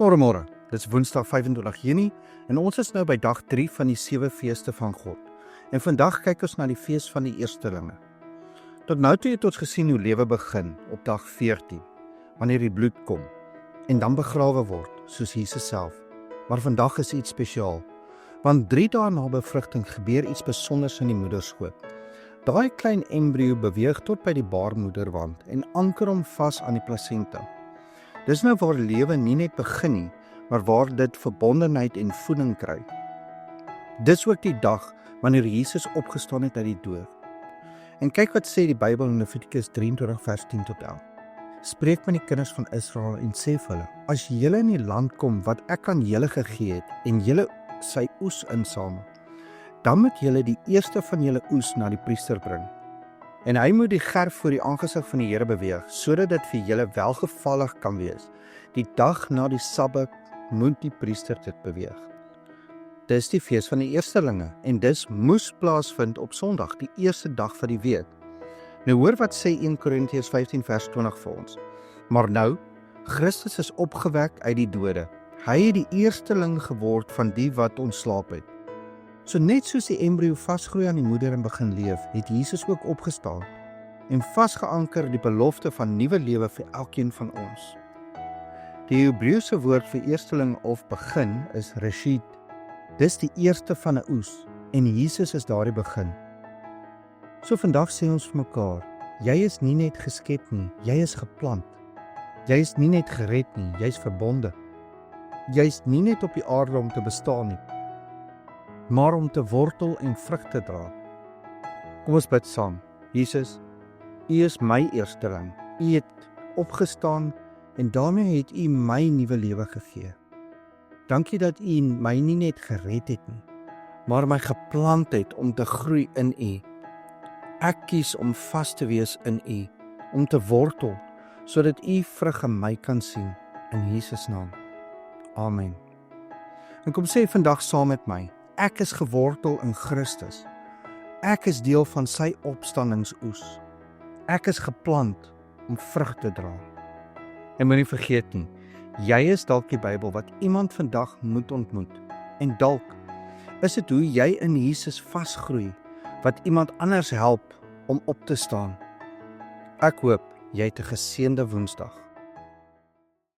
Môre, dit is Woensdag 25 Junie en ons is nou by dag 3 van die 7 feeste van God. En vandag kyk ons na die fees van die eerstelinge. Tot nou toe het ons gesien hoe lewe begin op dag 14, wanneer die bloed kom en dan begrawe word, soos Jesus self. Maar vandag is iets spesiaal, want 3 dae na bevrugting gebeur iets besonders in die moederskoot. Daai klein embrio beweeg tot by die baarmoederwand en anker hom vas aan die plasenta. Dis nou waar lewe nie net begin nie, maar waar dit verbondenheid en voeding kry. Dis ook die dag wanneer Jesus opgestaan het uit die dood. En kyk wat sê die Bybel in Levitikus 23 vers 10 tot 11. Spreek met die kinders van Israel en sê vir hulle: as julle in die land kom wat ek aan julle gegee het en julle sy oes insamel, dan moet julle die eerste van julle oes na die priester bring. En hy moet die gerf voor die aangesig van die Here beweeg, sodat dit vir julle welgevallig kan wees. Die dag na die Sabbat moet die priester dit beweeg. Dis die fees van die eerstelinge en dis moes plaasvind op Sondag, die eerste dag van die week. Nou hoor wat sê 1 Korintiërs 15 vers 20 vir ons. Maar nou, Christus is opgewek uit die dode. Hy het die eersteling geword van die wat ontslaap het. So net soos die embrio vasgroei aan die moeder en begin leef, het Jesus ook opgestaan en vasgeanker die belofte van nuwe lewe vir elkeen van ons. Die Hebreëse woord vir eersteling of begin is reshit. Dis die eerste van 'n oes en Jesus is daardie begin. So vandag sê ons vir mekaar, jy is nie net geskep nie, jy is geplant. Jy is nie net gered nie, jy is verbonde. Jy is nie net op die aarde om te bestaan nie, maar om te wortel en vrug te dra. Kom ons bid saam. Jesus, U is my eersteling. U het opgestaan en daarmee het U my nuwe lewe gegee. Dankie dat U my nie net gered het nie, maar my geplant het om te groei in U. Ek kies om vas te wees in U, om te wortel, sodat U vrug in my kan sien. In Jesus naam. Amen. En kom sê vandag saam met my: ek is gewortel in Christus. Ek is deel van sy opstandingsoes. Ek is geplant om vrug te dra. En moenie vergeet nie, jy is dalk die Bybel wat iemand vandag moet ontmoet. En dalk is dit hoe jy in Jesus vasgroei, wat iemand anders help om op te staan. Ek hoop jy het 'n geseënde Woensdag.